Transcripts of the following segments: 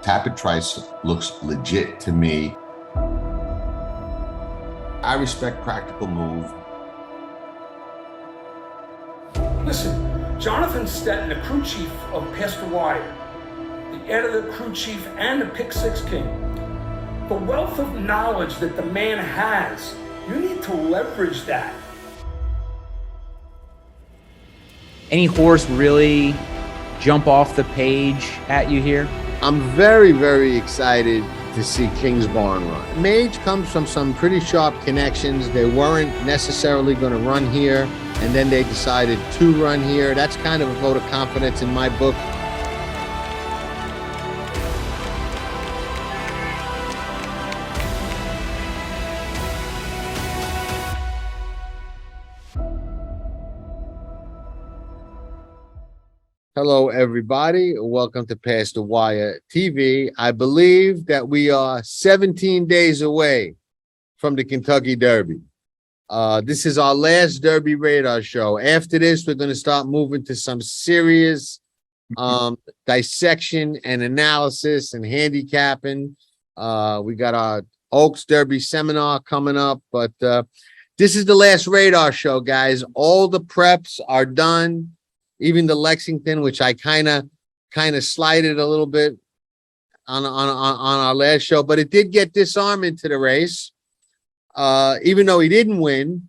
Tapit Trice looks legit to me. I respect Practical Move. Listen, Jonathan Stettin, the crew chief of Pastor Wire, the editor, crew chief, and the Pick Six King. The wealth of knowledge that the man has, you need to leverage that. Any horse really jump off the page at you here? I'm very, very excited to see Kingsbarns run. Mage comes from some pretty sharp connections. They weren't necessarily going to run here, and then they decided to run here. That's kind of a vote of confidence in my book. Hello, everybody. Welcome to Past the Wire TV. I believe that we are 17 days away from the Kentucky Derby. This is our last Derby radar show. After this, we're going to start moving to some serious dissection and analysis and handicapping. We got our Oaks Derby seminar coming up, but this is the last radar show, guys. All the preps are done. Even the Lexington, which I kind of slided a little bit on our last show, but it did get disarmed into the race, even though he didn't win.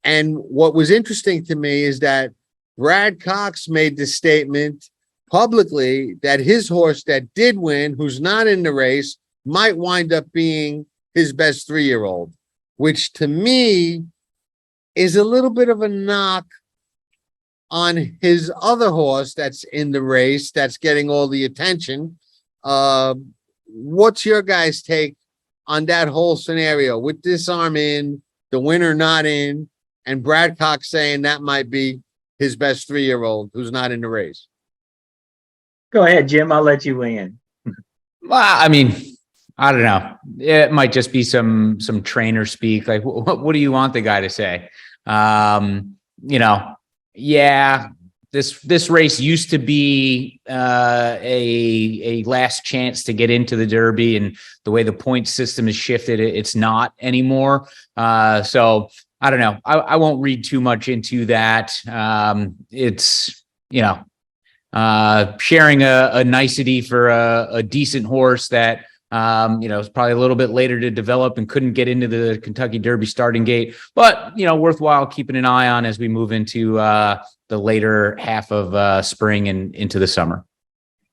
And what was interesting to me is that Brad Cox made the statement publicly that his horse that did win, who's not in the race, might wind up being his best 3-year-old, which to me is a little bit of a knock on his other horse that's in the race that's getting all the attention. What's your guys' take on that whole scenario with this arm in, the winner not in, and Brad Cox saying that might be his best 3-year-old who's not in the race? Go ahead, Jim. I'll let you weigh in. Well, I mean, I don't know. It might just be some trainer speak. Like, what do you want the guy to say? Yeah, this race used to be a last chance to get into the Derby, and the way the point system has shifted, it's not anymore. So I don't know. I won't read too much into that. It's sharing a nicety for a decent horse that it's probably a little bit later to develop and couldn't get into the Kentucky Derby starting gate, but worthwhile keeping an eye on as we move into the later half of spring and into the summer.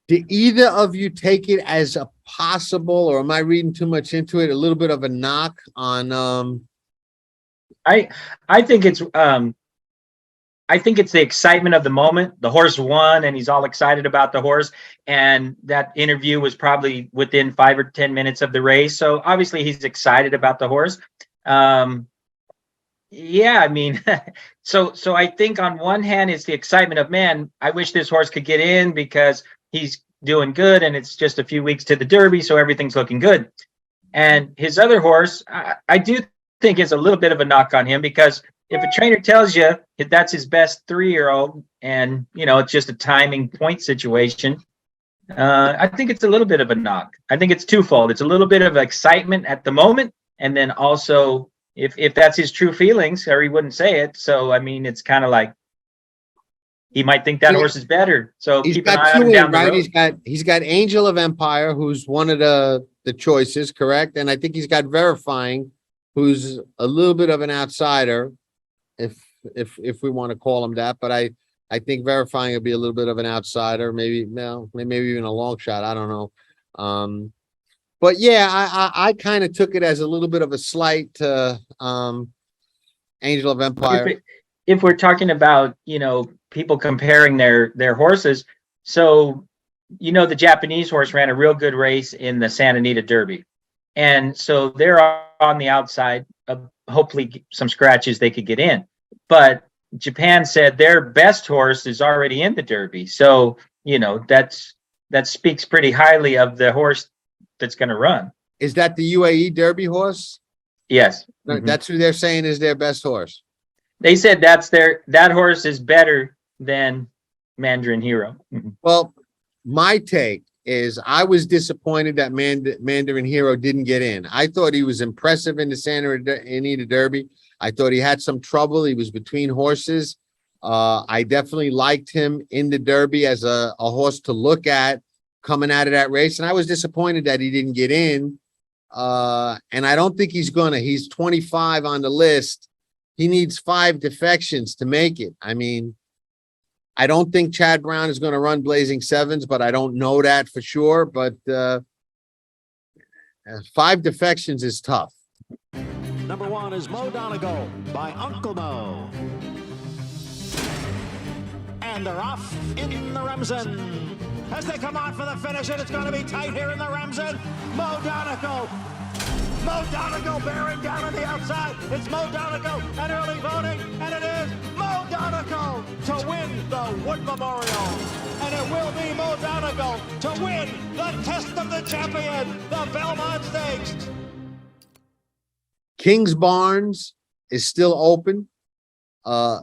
Do either of you take it as a possible, or am I reading too much into it, a little bit of a knock on I think it's the excitement of the moment. The horse won and he's all excited about the horse. And that interview was probably within 5 or 10 minutes of the race. So obviously he's excited about the horse. So I think on one hand, it's the excitement of, man, I wish this horse could get in because he's doing good and it's just a few weeks to the Derby. So everything's looking good. And his other horse, I do think is a little bit of a knock on him, because if a trainer tells you that that's his best 3-year-old and, it's just a timing point situation, I think it's a little bit of a knock. I think it's twofold. It's a little bit of excitement at the moment. And then also if that's his true feelings, or he wouldn't say it. So, I mean, it's kind of like he might think that horse is better. So keep an eye on him down the road. He's got Angel of Empire, who's one of the choices, correct? And I think he's got Verifying, who's a little bit of an outsider, if we want to call him that, but I think Verifying will be a little bit of an outsider, maybe even a long shot. I don't know. But yeah, I kind of took it as a little bit of a slight to Angel of Empire. If we're talking about, people comparing their horses, so the Japanese horse ran a real good race in the Santa Anita Derby. And so they're on the outside of hopefully some scratches they could get in. But Japan said their best horse is already in the Derby. So, that speaks pretty highly of the horse that's going to run. Is that the UAE Derby horse? Yes. Mm-hmm. That's who they're saying is their best horse. They said that horse is better than Mandarin Hero. Mm-hmm. Well, my take is I was disappointed that Mandarin Hero didn't get in. I thought he was impressive in the Santa Anita Derby. I thought he had some trouble. He was between horses. I definitely liked him in the Derby as a horse to look at coming out of that race. And I was disappointed that he didn't get in. And I don't think he's gonna. He's 25 on the list. He needs 5 defections to make it. I mean, I don't think Chad Brown is going to run Blazing Sevens, but I don't know that for sure. But 5 defections is tough. Number 1 is Mo Donegal by Uncle Mo. And they're off in the Remsen. As they come on for the finish, and it's going to be tight here in the Remsen. Mo Donegal. Mo Donegal bearing down on the outside. It's Mo Donegal and early voting, and it is Mo Donegal to win the Wood Memorial. And it will be Mo Donegal to win the Test of the Champion, the Belmont Stakes. Kingsbarns is still open.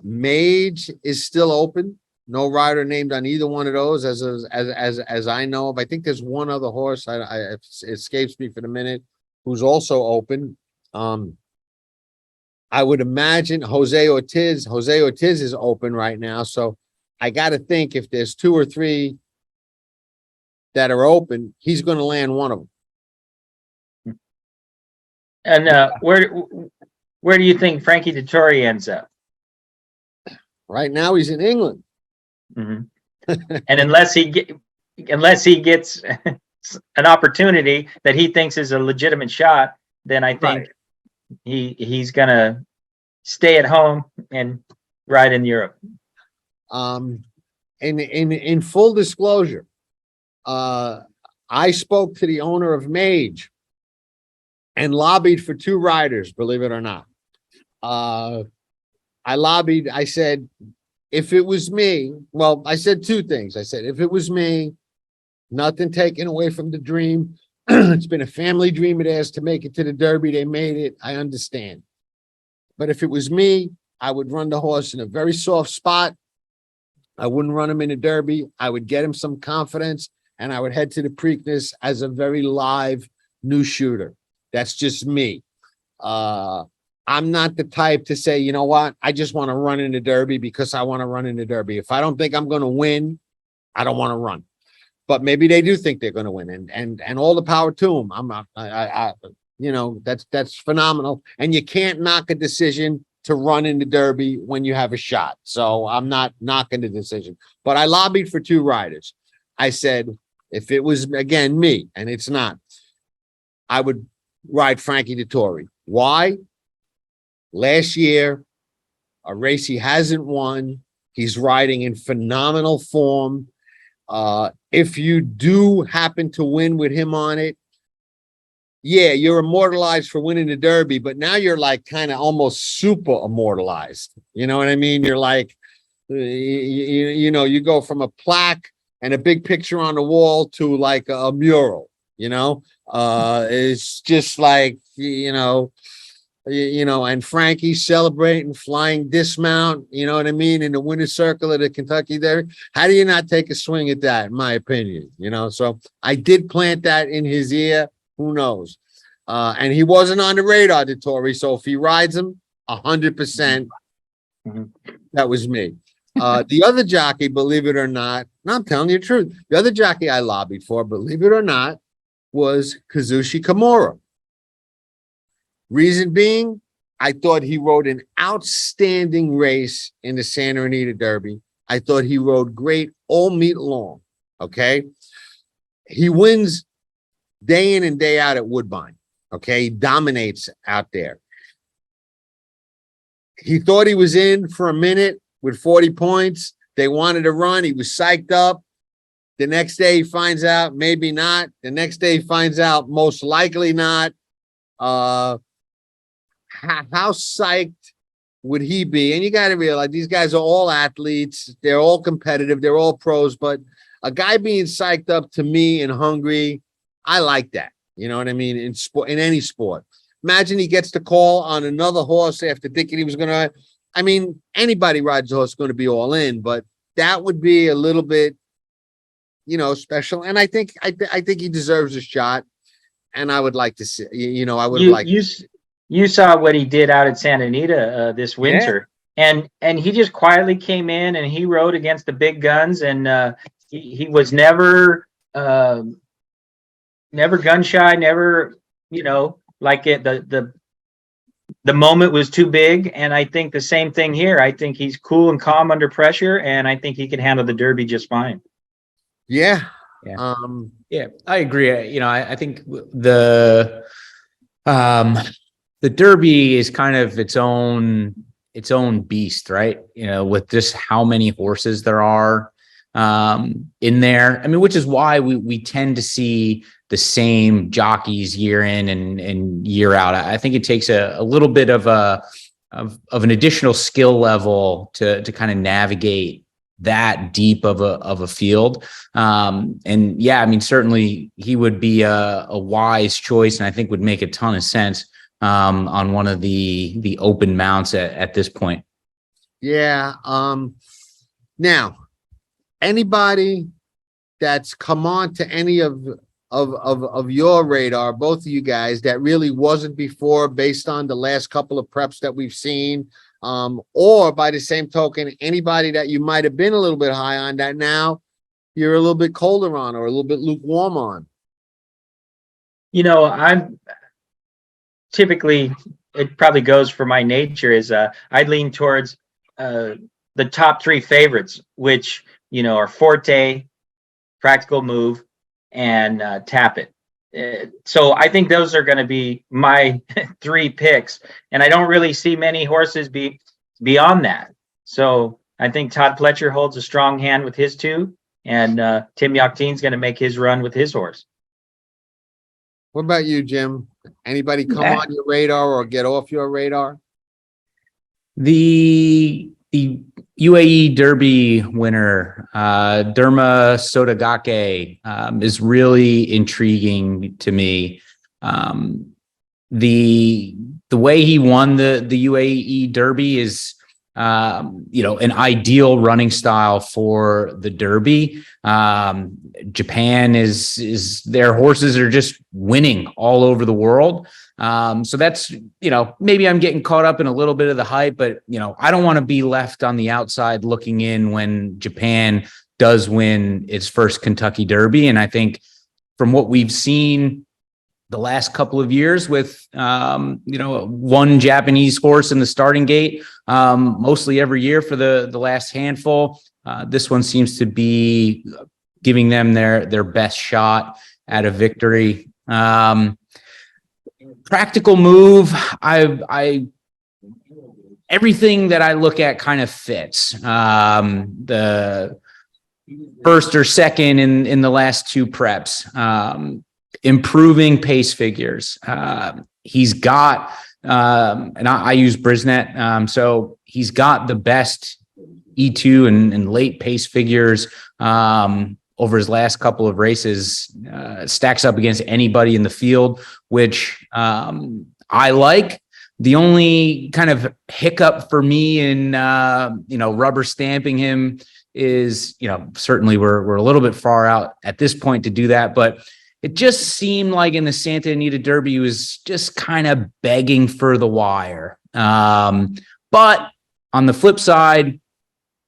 Mage is still open. No rider named on either one of those as I know of. I think there's one other horse. It escapes me for the minute, who's also open. I would imagine Jose Ortiz is open right now. So I got to think if there's 2 or 3 that are open, he's going to land one of them. And where do you think Frankie Dettori ends up? Right now, he's in England. Mm-hmm. And unless he gets an opportunity that he thinks is a legitimate shot, then I think he's gonna stay at home and ride in Europe. In full disclosure, I spoke to the owner of Mage and lobbied for 2 riders, believe it or not. I said, if it was me, well, I said 2 things. I said, if it was me, nothing taken away from the dream. It's been a family dream of theirs to make it to the Derby. They made it. I understand. But if it was me, I would run the horse in a very soft spot. I wouldn't run him in the Derby. I would get him some confidence, and I would head to the Preakness as a very live new shooter. That's just me. I'm not the type to say, you know what, I just want to run in the Derby because I want to run in the Derby. If I don't think I'm going to win, I don't want to run. But maybe they do think they're going to win, and all the power to them. I'm not, you know, that's phenomenal. And you can't knock a decision to run in the Derby when you have a shot. So I'm not knocking the decision. But I lobbied for 2 riders. I said, if it was again me, and it's not, I would ride Frankie Dettori. Why? Last year, a race he hasn't won. He's riding in phenomenal form. If you do happen to win with him on it, yeah, you're immortalized for winning the Derby, but now you're like kind of almost super immortalized. You know what I mean? You're like, you know, you go from a plaque and a big picture on the wall to like a mural, you know? It's just like, you know, and Frankie celebrating, flying dismount, you know what I mean, in the winner's circle of the Kentucky Derby. How do you not take a swing at that, in my opinion? You know, so I did plant that in his ear. Who knows? And he wasn't on the radar, Dettori. So if he rides him, 100%, that was me. The other jockey, believe it or not, no, I'm telling you the truth. The other jockey I lobbied for, believe it or not, was Kazushi Kimora. Reason being, I thought he rode an outstanding race in the Santa Anita Derby. I thought he rode great all meet long. Okay. He wins day in and day out at Woodbine. Okay. He dominates out there. He thought he was in for a minute with 40 points. They wanted to run. He was psyched up. The next day he finds out maybe not. The next day he finds out most likely not. How psyched would he be? And you got to realize these guys are all athletes. They're all competitive. They're all pros. But a guy being psyched up to me and hungry, I like that. You know what I mean? In sport, in any sport. Imagine he gets the call on another horse after thinking he was going to. I mean, anybody rides a horse is going to be all in, but that would be a little bit special. And I think he deserves a shot. And I would like to see, I would You like. you saw what he did out at Santa Anita this winter, and he just quietly came in and he rode against the big guns, and he was never gun shy, never like the moment was too big. And I think the same thing here. I think he's cool and calm under pressure, and I think he can handle the Derby just fine. Yeah. Yeah. Yeah, I agree. I think the Derby is kind of its own beast, right? With just how many horses there are in there. I mean, which is why we tend to see the same jockeys year in and year out. I think it takes a little bit of an additional skill level to kind of navigate that deep of a field. And yeah, I mean, certainly he would be a wise choice, and I think would make a ton of sense on one of the open mounts at this point. Yeah. Now, anybody that's come on to any of your radar, both of you guys, that really wasn't before, based on the last couple of preps that we've seen, or by the same token, anybody that you might have been a little bit high on that now you're a little bit colder on, or a little bit lukewarm on? I'm typically, it probably goes for my nature, is I lean towards the top three favorites, which are Forte, Practical Move, and Tapit. So I think those are going to be my three picks, and I don't really see many horses beyond that. So I think Todd Pletcher holds a strong hand with his two, and Tim Yaktin's going to make his run with his horse. What about you, Jim? Anybody come on your radar or get off your radar? The UAE Derby winner, Derma Sotogake, is really intriguing to me. The way he won the UAE Derby is, an ideal running style for the Derby. Japan is their horses are just winning all over the world. So that's, maybe I'm getting caught up in a little bit of the hype, but, I don't want to be left on the outside looking in when Japan does win its first Kentucky Derby. And I think from what we've seen the last couple of years with, one Japanese horse in the starting gate, mostly every year for the last handful, this one seems to be giving them their best shot at a victory. Practical Move, everything that I look at kind of fits. The first or second in the last two preps, improving pace figures. He's got, and I use Brisnet, so he's got the best E2 and late pace figures over his last couple of races. Stacks up against anybody in the field, which I like. The only kind of hiccup for me in rubber stamping him is, certainly we're a little bit far out at this point to do that, but it just seemed like in the Santa Anita Derby, he was just kind of begging for the wire. But on the flip side,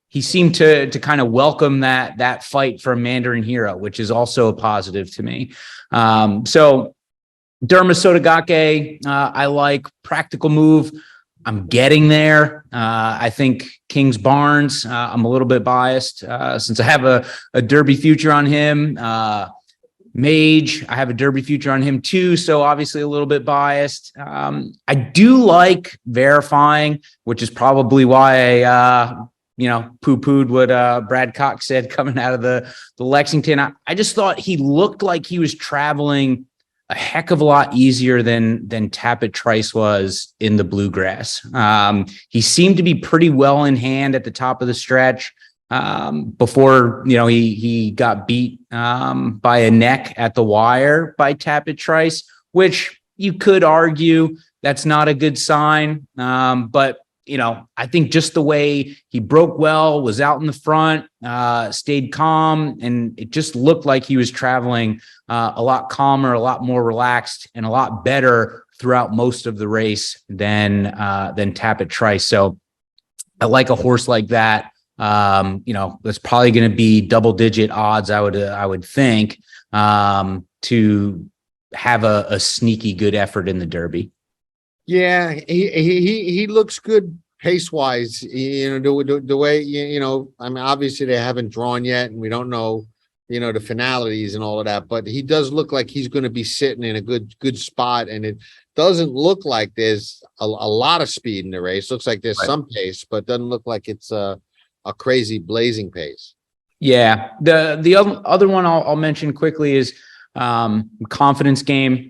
he seemed to kind of welcome that fight from Mandarin Hero, which is also a positive to me. So Derma Sodake, I like. Practical Move, I'm getting there. I think Kingsbarns, I'm a little bit biased since I have a Derby future on him. Mage, I have a Derby future on him too, so obviously a little bit biased. I do like Verifying, which is probably why I poo-pooed what Brad Cox said coming out of the Lexington. I just thought he looked like he was traveling a heck of a lot easier than Tapit Trice was in the Bluegrass. He seemed to be pretty well in hand at the top of the stretch before he got beat by a neck at the wire by Tapit Trice, which you could argue that's not a good sign. But I think just the way he broke well, was out in the front, stayed calm, and it just looked like he was traveling a lot calmer, a lot more relaxed, and a lot better throughout most of the race than Tapit Trice. So I like a horse like that. That's probably going to be double-digit odds, I would think, to have a sneaky good effort in the Derby. Yeah, he looks good pace wise. The way I mean, obviously they haven't drawn yet, and we don't know, the finalities and all of that. But he does look like he's going to be sitting in a good spot, and it doesn't look like there's a lot of speed in the race. Looks like there's some pace, but doesn't look like it's a crazy blazing pace. Yeah, the other one I'll mention quickly is confidence game.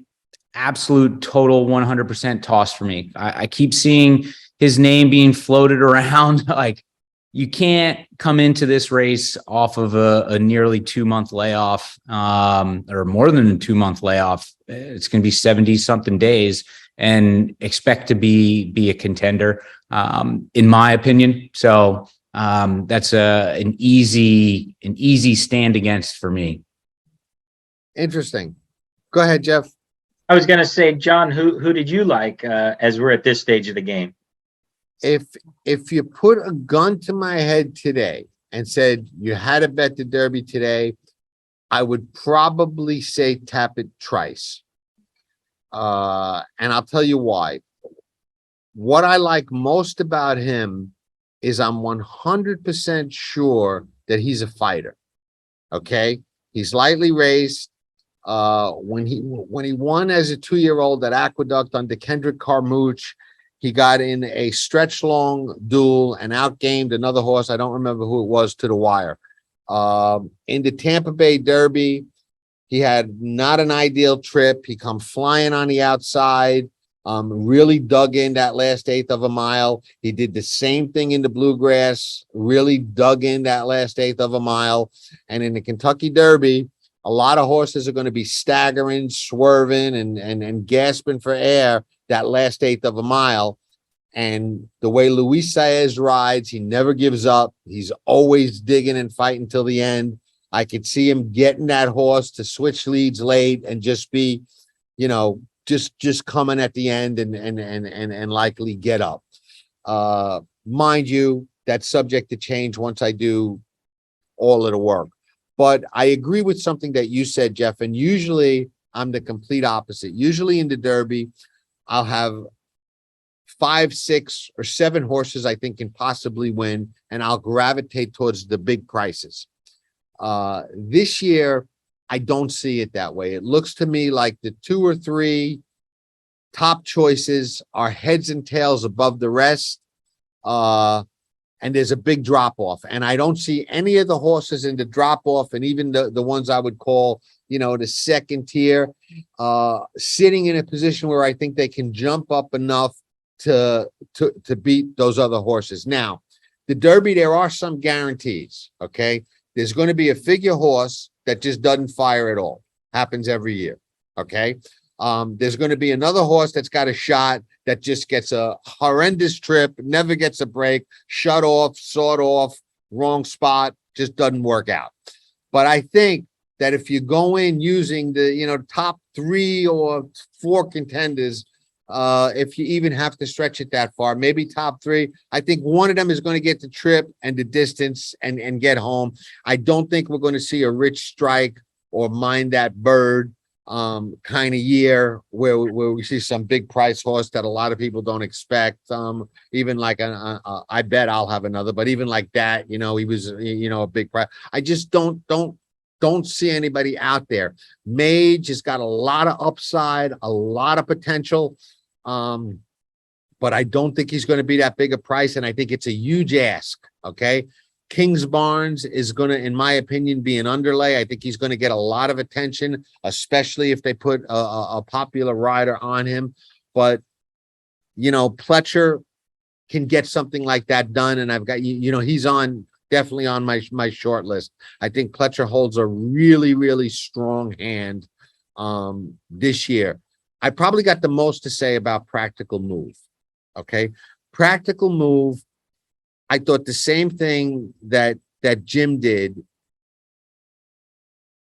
Absolute total 100% toss for me. I keep seeing his name being floated around. Like, you can't come into this race off of a nearly 2-month layoff, or more than a 2-month layoff. It's going to be 70 something days and expect to be a contender, in my opinion. So that's an easy stand against for me. Interesting. Go ahead, Jeff. I was going to say, John, who did you like as we're at this stage of the game? If you put a gun to my head today and said you had to bet the Derby today, I would probably say Tapit Trice. And I'll tell you why. What I like most about him is I'm 100% sure that he's a fighter. Okay? He's lightly raced. When he won as a 2-year-old at Aqueduct under Kendrick Carmouche, he got in a stretch long duel and outgamed another horse. I don't remember who it was, to the wire. In the Tampa Bay Derby, he had not an ideal trip. He come flying on the outside, really dug in that last 1/8 of a mile. He did the same thing in the Bluegrass, really dug in that last 1/8 of a mile. And in the Kentucky Derby, a lot of horses are going to be staggering, swerving, and gasping for air that last 1/8 of a mile. And the way Luis Saez rides, he never gives up. He's always digging and fighting till the end. I could see him getting that horse to switch leads late and just be, just coming at the end and likely get up. Mind you, that's subject to change once I do all of the work. But I agree with something that you said, Jeff, and usually I'm the complete opposite. Usually in the Derby, I'll have 5, 6, or 7 horses I think can possibly win, and I'll gravitate towards the big prices. This year, I don't see it that way. It looks to me like the 2 or 3 top choices are heads and tails above the rest. And there's a big drop off, and I don't see any of the horses in the drop off, and even the ones I would call, the second tier, sitting in a position where I think they can jump up enough to beat those other horses. Now, the Derby, there are some guarantees. Okay, there's going to be a figure horse that just doesn't fire at all. Happens every year. Okay, there's going to be another horse that's got a shot that just gets a horrendous trip, never gets a break, shut off, sawed off, wrong spot, just doesn't work out. But I think that if you go in using the, top 3 or 4 contenders, if you even have to stretch it that far, maybe top 3, I think one of them is going to get the trip and the distance and get home. I don't think we're going to see a Rich Strike or Mind That Bird kind of year where we see some big price horse that a lot of people don't expect. Even like I bet I'll have another, but even like that, he was, a big price. I just don't see anybody out there. Mage has got a lot of upside, a lot of potential. But I don't think he's going to be that big a price, and I think it's a huge ask. Okay. Kingsbarns is going to, in my opinion, be an underlay. I think he's going to get a lot of attention, especially if they put a popular rider on him. But, Pletcher can get something like that done. And I've got, he's definitely on my short list. I think Pletcher holds a really, really strong hand this year. I probably got the most to say about Practical Move. Okay. Practical Move, I thought the same thing that Jim did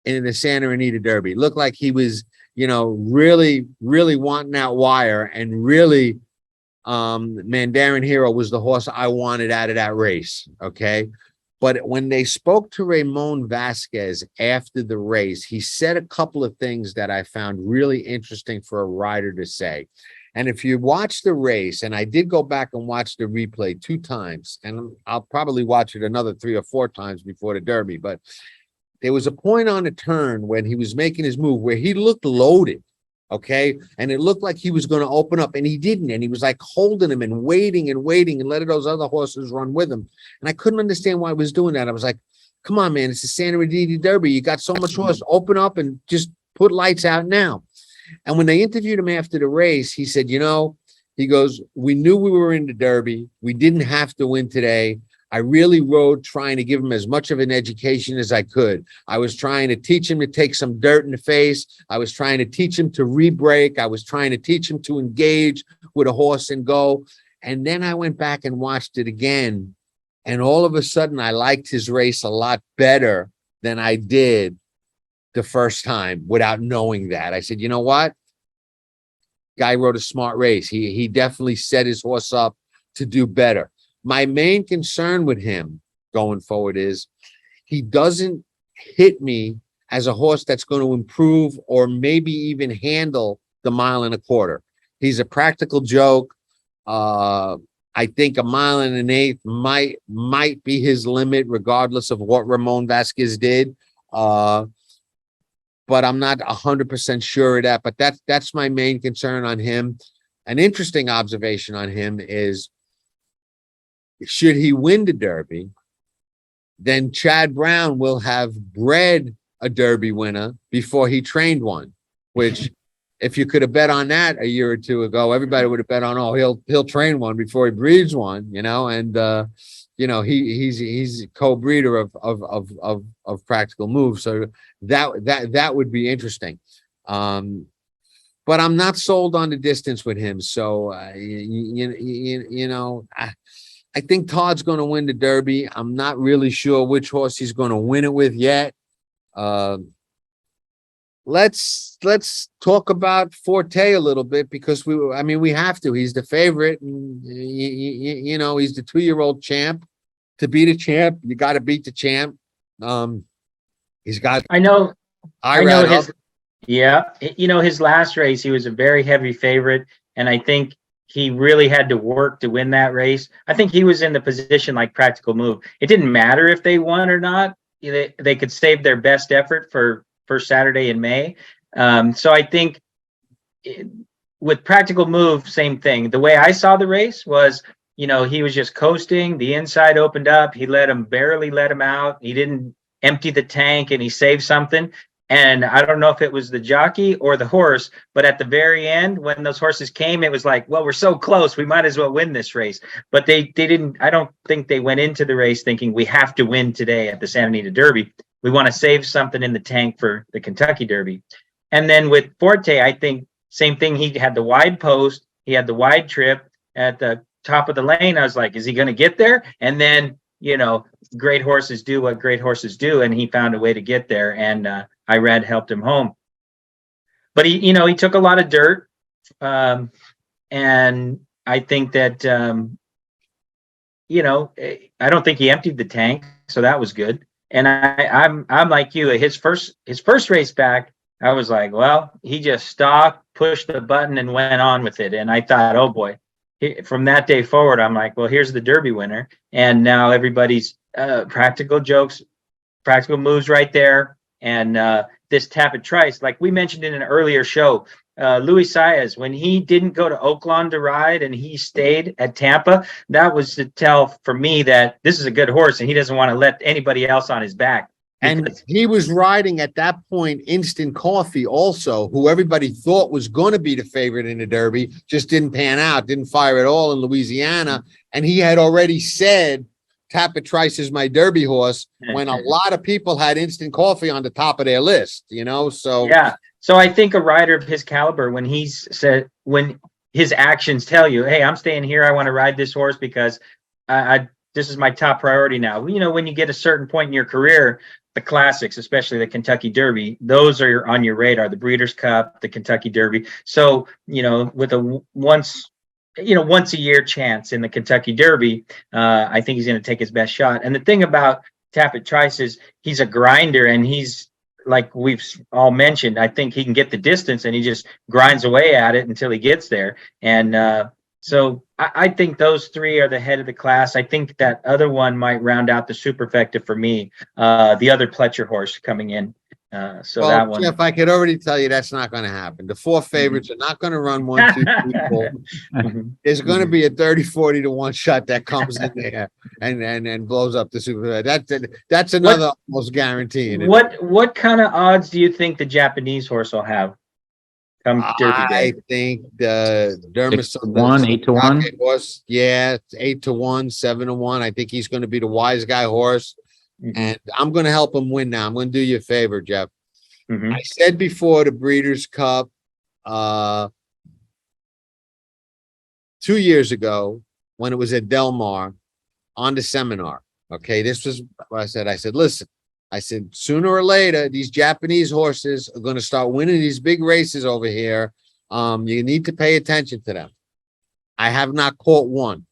in the Santa Anita Derby. Looked like he was, really wanting that wire, and really, Mandarin Hero was the horse I wanted out of that race. Okay. But when they spoke to Ramon Vasquez after the race, he said a couple of things that I found really interesting for a rider to say. And if you watch the race, and I did go back and watch the replay 2 times, and I'll probably watch it another 3 or 4 times before the Derby, but there was a point on the turn when he was making his move where he looked loaded. Okay. And it looked like he was going to open up, and he didn't. And he was like holding him and waiting and letting those other horses run with him. And I couldn't understand why he was doing that. I was like, come on, man, it's the Santa Anita Derby. You got so much horse, open up and just put lights out now. And when they interviewed him after the race, he said, he goes, we knew we were in the Derby. We didn't have to win today. I really rode trying to give him as much of an education as I could. I was trying to teach him to take some dirt in the face. I was trying to teach him to re-break. I was trying to teach him to engage with a horse and go. And then I went back and watched it again. And all of a sudden, I liked his race a lot better than I did the first time without knowing that. I said, you know what? Guy rode a smart race. He definitely set his horse up to do better. My main concern with him going forward is he doesn't hit me as a horse that's going to improve or maybe even handle the 1.25 miles. He's a practical joke. I think 1.125 miles might be his limit, regardless of what Ramon Vasquez did. But I'm not 100% sure of that. But that's my main concern on him. An interesting observation on him is, should he win the Derby, then Chad Brown will have bred a Derby winner before he trained one, which if you could have bet on that a year or 2 ago, everybody would have bet on, he'll train one before he breeds one, and he's co-breeder of Practical Move. So that would be interesting. But I'm not sold on the distance with him. So, I think Todd's going to win the Derby. I'm not really sure which horse he's going to win it with yet. Let's talk about Forte a little bit, because we have to. He's the favorite, and he's the 2-year-old champ. To beat a champ, you got to beat the champ. He's got. I know his. Yeah, his last race, he was a very heavy favorite, and I think he really had to work to win that race. I think he was in the position like Practical Move. It didn't matter if they won or not. They could save their best effort for Saturday in May. So I think with Practical Move, same thing. The way I saw the race was, he was just coasting. The inside opened up. He barely let him out. He didn't empty the tank, and he saved something. And I don't know if it was the jockey or the horse, but at the very end, when those horses came, it was like, well, we're so close, we might as well win this race. But they didn't. I don't think they went into the race thinking we have to win today at the Santa Anita Derby. We want to save something in the tank for the Kentucky Derby. And then with Forte, I think same thing. He had the wide post. He had the wide trip at the top of the lane. I was like, is he going to get there? And then, great horses do what great horses do. And he found a way to get there. And Irad helped him home. But he took a lot of dirt. And I think that, I don't think he emptied the tank. So that was good. And I'm like you, his first race back, I was like, well, he just stopped, pushed the button, and went on with it. And I thought, oh boy, from that day forward, I'm like, well, here's the Derby winner. And now everybody's practical jokes, Practical Moves right there. And this Tapit Trice, like we mentioned in an earlier show, Luis Saez, when he didn't go to Oaklawn to ride and he stayed at Tampa, that was to tell for me that this is a good horse and he doesn't want to let anybody else on his back. And he was riding at that point Instant Coffee also, who everybody thought was going to be the favorite in the Derby, just didn't pan out, didn't fire at all in Louisiana. And he had already said, Tapit Trice is my Derby horse, when a lot of people had Instant Coffee on the top of their list, so. Yeah. So I think a rider of his caliber, when he his actions tell you, hey, I'm staying here. I want to ride this horse because this is my top priority now. You know, when you get a certain point in your career, the classics, especially the Kentucky Derby, those are on your radar, the Breeders' Cup, the Kentucky Derby. So, you know, with a once a year chance in the Kentucky Derby, I think he's going to take his best shot. And the thing about Tapit Trice is he's a grinder, and he's, like we've all mentioned, I think he can get the distance, and he just grinds away at it until he gets there. And so I think those three are the head of the class. I think that other one might round out the superfecta for me, the other Pletcher horse coming in. So Well, that one. Jeff, I could already tell you that's not going to happen. The four favorites are not going to run 1, 2, 3, 4. There's going to be a 30-40 to 1 shot that comes in there and blows up the super. That's another almost guarantee. What kind of odds do you think the Japanese horse will have come Derby Day? I think the Derma 8 to 1 horse, yeah, it's 8 to 1, 7 to 1. I think he's going to be the wise guy horse. And I'm going to help him win now. I'm going to do you a favor, Jeff. I said before the Breeders' Cup 2 years ago when it was at Del Mar on the seminar. Okay, this was what I said. I said, listen, I said, sooner or later, these Japanese horses are going to start winning these big races over here. You need to pay attention to them. I have not caught one.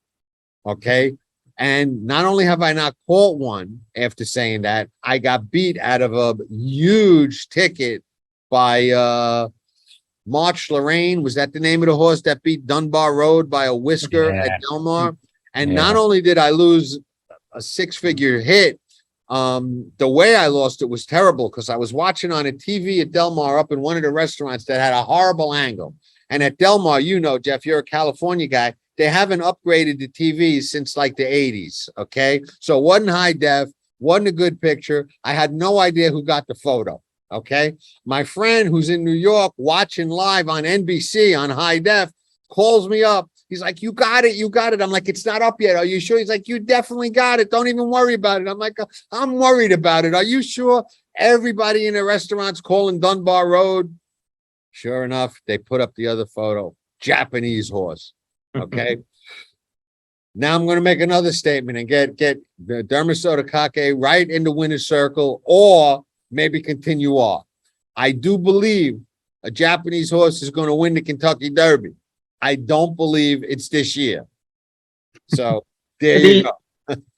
Okay. And not only have I not caught one after saying that, I got beat out of a huge ticket by March Lorraine. Was that the name of the horse that beat Dunbar Road by a whisker at Del Mar? And not only did I lose a 6-figure hit, the way I lost it was terrible because I was watching on a TV at Del Mar up in one of the restaurants that had a horrible angle. And at Del Mar, you know, Jeff, you're a California guy. They haven't upgraded the TVs since like the 80s. Okay. So it wasn't high def, wasn't a good picture. I had no idea who got the photo. Okay. My friend who's in New York watching live on NBC on high def calls me up. He's like, you got it. You got it. I'm like, it's not up yet. Are you sure? He's like, you definitely got it. Don't even worry about it. I'm like, I'm worried about it. Are you sure? Everybody in the restaurant's calling Dunbar Road. Sure enough, they put up the other photo. Japanese horse. Okay. Now I'm going to make another statement and get the Derma Sotogake right in the winner's circle, or maybe continue off. I do believe a Japanese horse is going to win the Kentucky Derby. I don't believe it's this year. So there you go.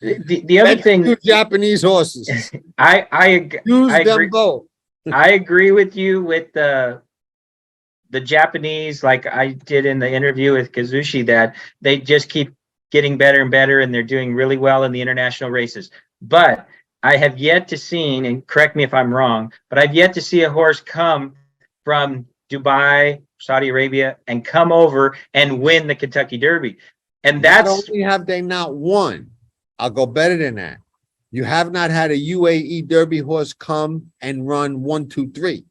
The other thing, 2 Japanese horses. I Use them agree. both. I agree with you with the Japanese, like I did in the interview with Kazushi, that they just keep getting better and better, and they're doing really well in the international races. But I have yet to see, and correct me if I'm wrong, but I've yet to see a horse come from Dubai, Saudi Arabia, and come over and win the Kentucky Derby. And that's not only have they not won, I'll go better than that. You have not had a UAE Derby horse come and run 1, 2, 3.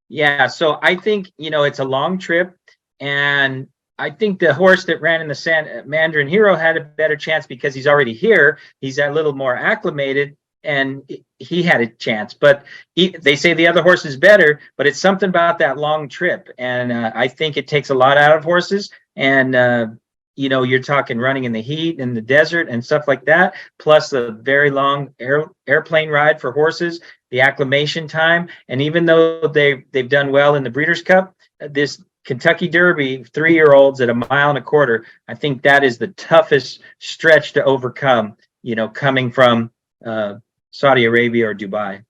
Yeah, so I think, you know, it's a long trip, and I think the horse that ran in the Mandarin Hero had a better chance because he's already here. He's a little more acclimated, and he had a chance. But they say the other horse is better, but it's something about that long trip, and I think it takes a lot out of horses. And you know, you're talking running in the heat in the desert and stuff like that, plus the very long airplane ride for horses, the acclimation time. And even though they've done well in the Breeders' Cup, this Kentucky Derby, 3-year-olds at 1.25 miles, I think that is the toughest stretch to overcome, you know, coming from Saudi Arabia or Dubai.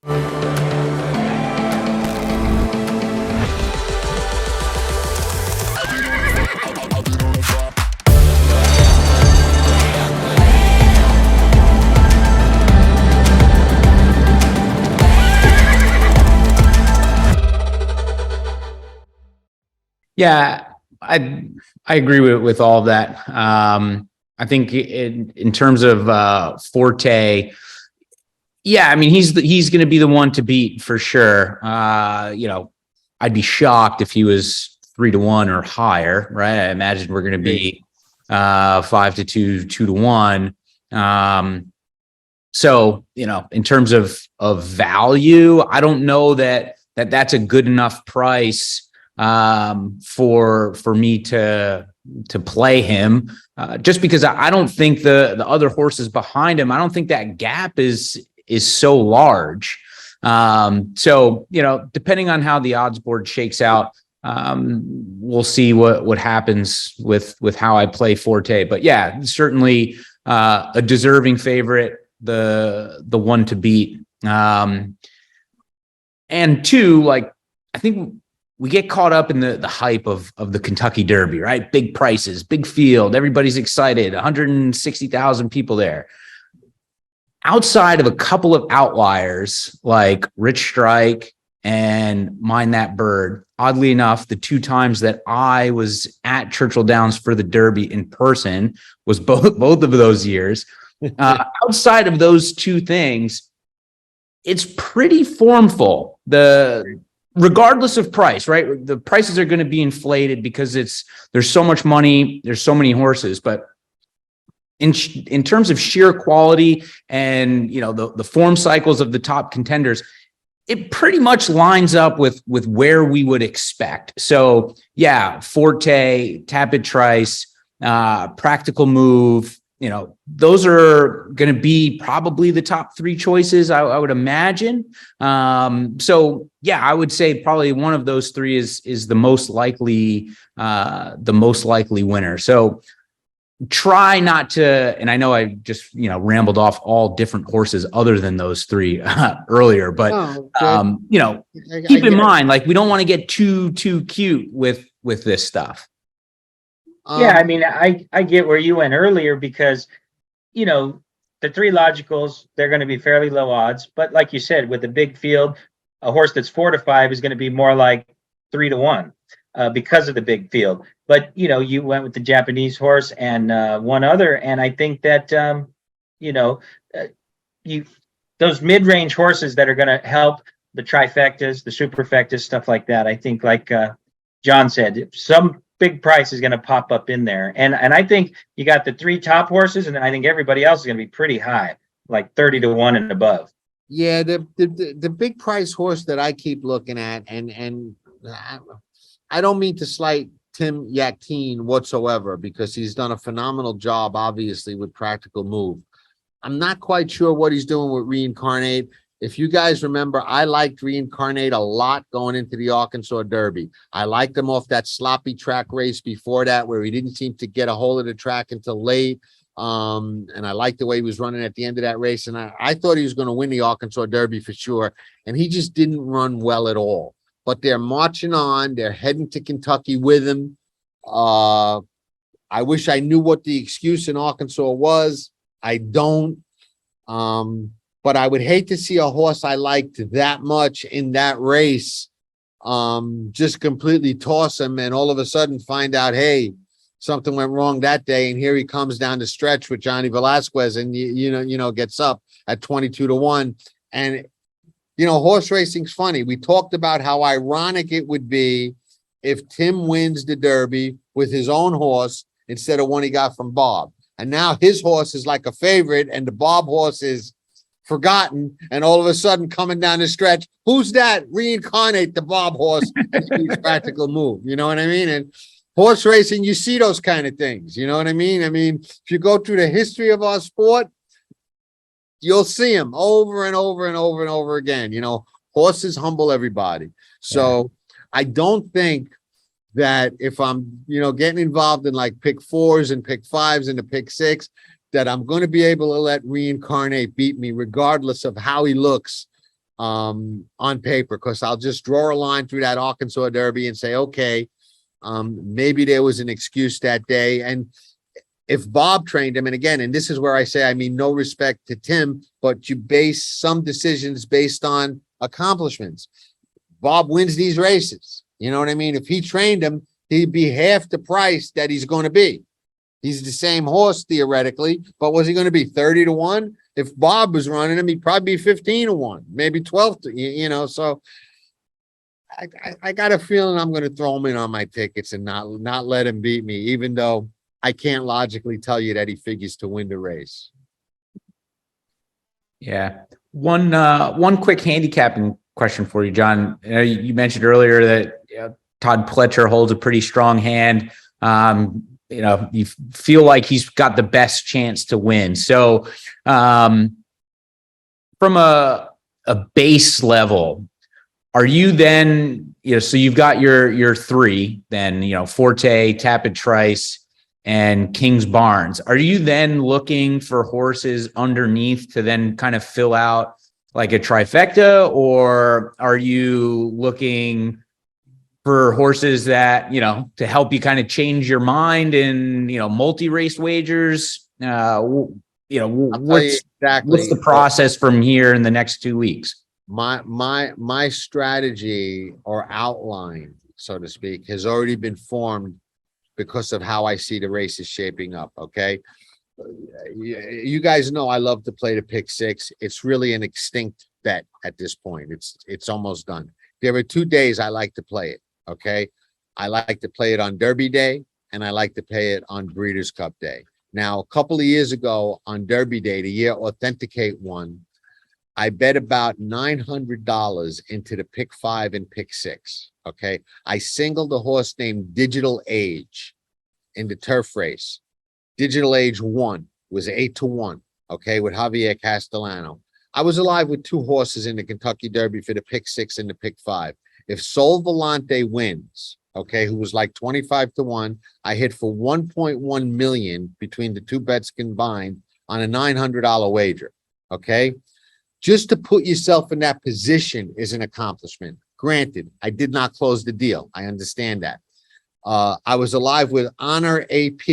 Yeah, I agree with all of that. I think in terms of Forte, yeah, I mean he's going to be the one to beat for sure. You know, I'd be shocked if he was 3 to 1 or higher, right? I imagine we're going to be 5 to 2, 2 to 1. So you know, in terms of value, I don't know that that's a good enough price for me to play him, just because I don't think the other horses behind him, I don't think that gap is so large. So, depending on how the odds board shakes out, we'll see what happens with how I play Forte. But yeah, certainly a deserving favorite, the one to beat. And two, like, I think we get caught up in the hype of the Kentucky Derby, right? Big prices, big field, everybody's excited, 160,000 people there. Outside of a couple of outliers like Rich Strike and Mind That Bird, oddly enough, the two times that I was at Churchill Downs for the Derby in person was both of those years. Outside of those two things, it's pretty formful. Regardless of price, right? The prices are going to be inflated because there's so much money, there's so many horses, but in terms of sheer quality and the form cycles of the top contenders, it pretty much lines up with where we would expect. So yeah, Forte, Tapit Trice, Practical Move, those are going to be probably the top three choices, I would imagine. So yeah, I would say probably one of those three is the most likely winner. So try not to, and I know I just rambled off all different horses other than those three earlier, but keep in mind, like, we don't want to get too cute with this stuff. Yeah, I mean, I get where you went earlier because, the three logicals, they're going to be fairly low odds. But like you said, with a big field, a horse that's 4 to 5 is going to be more like 3 to 1 because of the big field. But, you went with the Japanese horse and one other. And I think that, those mid-range horses that are going to help the trifectas, the superfectas, stuff like that. I think, like John said, some big price is going to pop up in there. And I think you got the three top horses, and then I think everybody else is going to be pretty high, like 30 to 1 and above. Yeah, the big price horse that I keep looking at, and I don't mean to slight Tim Yakteen whatsoever, because he's done a phenomenal job, obviously, with Practical Move. I'm not quite sure what he's doing with Reincarnate. If you guys remember, I liked Reincarnate a lot going into the Arkansas Derby. I liked him off that sloppy track race before that, where he didn't seem to get a hold of the track until late. And I liked the way he was running at the end of that race. And I thought he was going to win the Arkansas Derby for sure. And he just didn't run well at all. But they're marching on. They're heading to Kentucky with him. I wish I knew what the excuse in Arkansas was. I don't. But I would hate to see a horse I liked that much in that race just completely toss him and all of a sudden find out, hey, something went wrong that day, and here he comes down the stretch with Johnny Velasquez and gets up at 22 to 1. And horse racing's funny. We talked about how ironic it would be if Tim wins the Derby with his own horse instead of one he got from Bob. And now his horse is like a favorite and the Bob horse is forgotten, and all of a sudden coming down the stretch, who's that? Reincarnate, the Bob horse. Practical Move. You know what I mean? And horse racing, you see those kind of things. You know what I mean? I mean, if you go through the history of our sport, you'll see them over and over and over and over again. Horses humble everybody. So I don't think that if I'm, getting involved in like pick 4s and pick 5s and the pick 6, that I'm going to be able to let Reincarnate beat me regardless of how he looks on paper, because I'll just draw a line through that Arkansas Derby and say, okay, maybe there was an excuse that day. And if Bob trained him, and again, and this is where I say, I mean, no respect to Tim, but you base some decisions based on accomplishments. Bob wins these races. You know what I mean? If he trained him, he'd be half the price that he's going to be. He's the same horse theoretically, but was he going to be 30 to 1? If Bob was running him, he'd probably be 15 to 1, maybe 12 to, so I got a feeling I'm going to throw him in on my tickets and not let him beat me, even though I can't logically tell you that he figures to win the race. Yeah. One quick handicapping question for you, John. You mentioned earlier that Todd Pletcher holds a pretty strong hand. You feel like he's got the best chance to win. So from a base level, are you then, so you've got your three, then, Forte, Tapit Trice, and Kingsbarns. Are you then looking for horses underneath to then kind of fill out like a trifecta, or are you looking for horses that, to help you kind of change your mind in, multi-race wagers? What's the process from here in the next 2 weeks? My strategy or outline, so to speak, has already been formed because of how I see the races shaping up. Okay. You guys know I love to play the pick six. It's really an extinct bet at this point. It's almost done. There are 2 days I like to play it. Okay. I like to play it on Derby Day, and I like to play it on Breeders' Cup Day. Now, a couple of years ago on Derby Day, the year Authenticate won, I bet about $900 into the pick 5 and pick 6. Okay. I singled a horse named Digital Age in the turf race. Digital Age won, was 8-1. Okay. With Javier Castellano. I was alive with 2 horses in the Kentucky Derby for the pick 6 and the pick 5. If Sol Volante wins, okay, who was like 25-1, I hit for 1.1 million between the 2 bets combined on a $900 wager. Okay. Just to put yourself in that position is an accomplishment. Granted, I did not close the deal. I understand that. I was alive with Honor AP.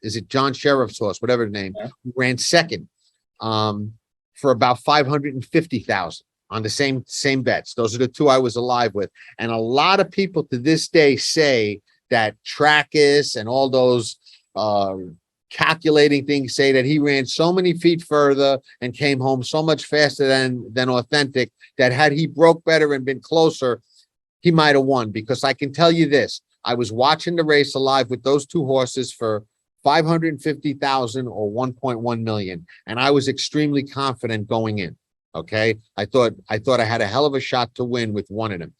Is it John Sheriff's horse, whatever the name, who ran second for about 550,000 on the same bets. Those are the 2 I was alive with. And a lot of people to this day say that Trackus and all those calculating things say that he ran so many feet further and came home so much faster than Authentic, that had he broke better and been closer, he might have won. Because I can tell you this, I was watching the race alive with those 2 horses for 550,000 or 1.1 million, and I was extremely confident going in. Okay, I thought I had a hell of a shot to win with one of them,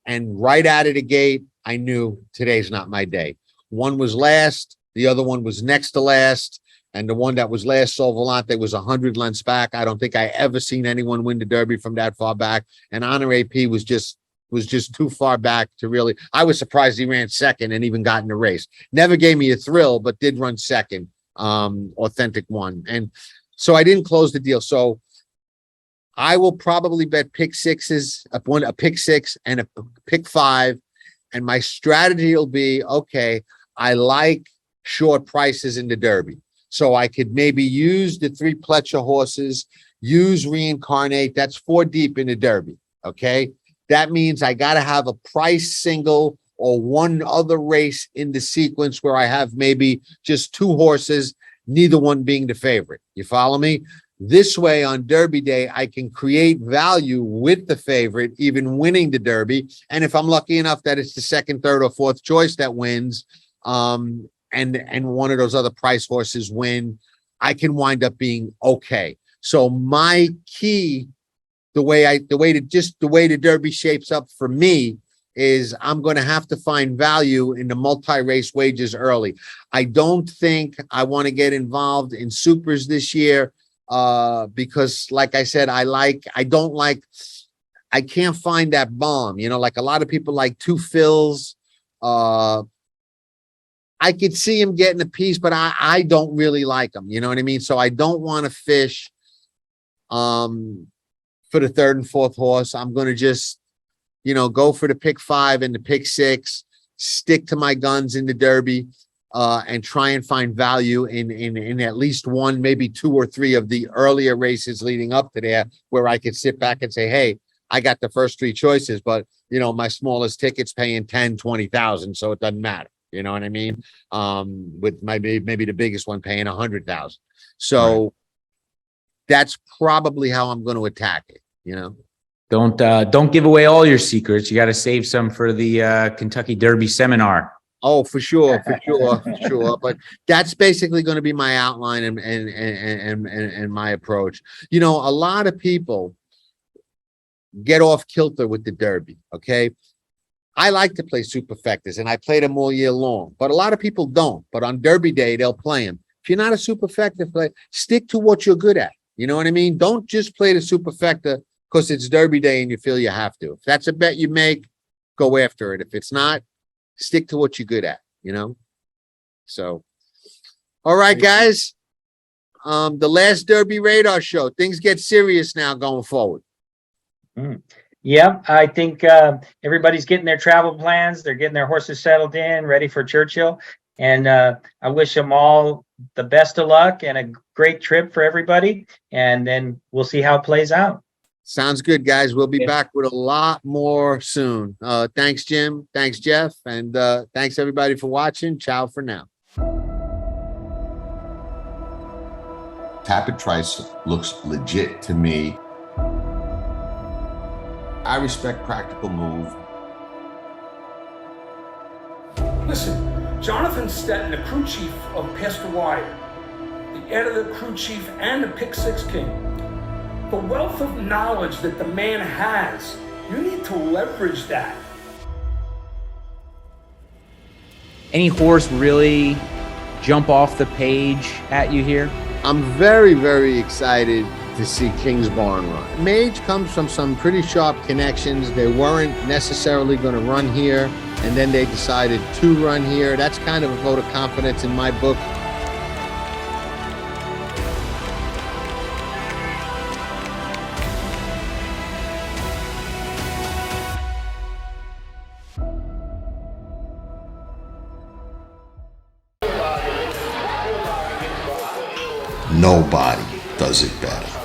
and right out of the gate, I knew today's not my day. One was last. The other one was next to last, and the one that was last, Sol Volante, was 100 lengths back. I don't think I ever seen anyone win the Derby from that far back. And Honor AP was just too far back to really. I was surprised he ran second and even got in the race. Never gave me a thrill, but did run second. Authentic won, and so I didn't close the deal. So I will probably bet pick sixes, a pick 6 and a pick 5, and my strategy will be okay. I like short prices in the Derby. So I could maybe use the 3 Pletcher horses, use Reincarnate. That's 4 deep in the Derby. Okay. That means I got to have a price single or one other race in the sequence where I have maybe just 2 horses, neither one being the favorite. You follow me? This way on Derby Day, I can create value with the favorite, even winning the Derby. And if I'm lucky enough that it's the 2nd, 3rd, or 4th choice that wins, and one of those other price horses win, I can wind up being okay. So my key, the way the Derby shapes up for me is I'm going to have to find value in the multi-race wagers early. I don't think I want to get involved in supers this year because, like I said, I can't find that bomb. Like a lot of people like 2 fills. I could see him getting a piece, but I don't really like him. You know what I mean? So I don't want to fish for the 3rd and 4th horse. I'm going to just, go for the pick 5 and the pick 6, stick to my guns in the Derby, and try and find value in at least 1, maybe 2 or 3 of the earlier races leading up to there, where I could sit back and say, hey, I got the first 3 choices, but my smallest ticket's paying 10, 20,000. So it doesn't matter. You know what I mean? With maybe the biggest one paying 100,000. So right. That's probably how I'm going to attack it. Don't give away all your secrets. You got to save some for the Kentucky Derby seminar. Oh, for sure. But that's basically going to be my outline and my approach. A lot of people get off kilter with the Derby. Okay. I like to play superfectas and I play them all year long, but a lot of people don't. But on Derby Day, they'll play them. If you're not a superfecta player, stick to what you're good at. You know what I mean? Don't just play the superfecta because it's Derby Day and you feel you have to. If that's a bet you make, go after it. If it's not, stick to what you're good at, you know? So, all right, guys. The last Derby Radar show. Things get serious now going forward. Yeah, I think everybody's getting their travel plans. They're getting their horses settled in, ready for Churchill. And I wish them all the best of luck and a great trip for everybody. And then we'll see how it plays out. Sounds good, guys. We'll be back with a lot more soon. Thanks, Jim. Thanks, Jeff. And thanks, everybody, for watching. Ciao for now. Tapit Trice looks legit to me. I respect practical move. Listen, Jonathan Stettin, the crew chief of Pastor Wire, the heir of the crew chief and the Pick Six King, the wealth of knowledge that the man has, you need to leverage that. Any horse really jump off the page at you here? I'm very, very excited to see Kingsbarns run. Mage comes from some pretty sharp connections. They weren't necessarily going to run here, and then they decided to run here. That's kind of a vote of confidence in my book. Nobody does it better.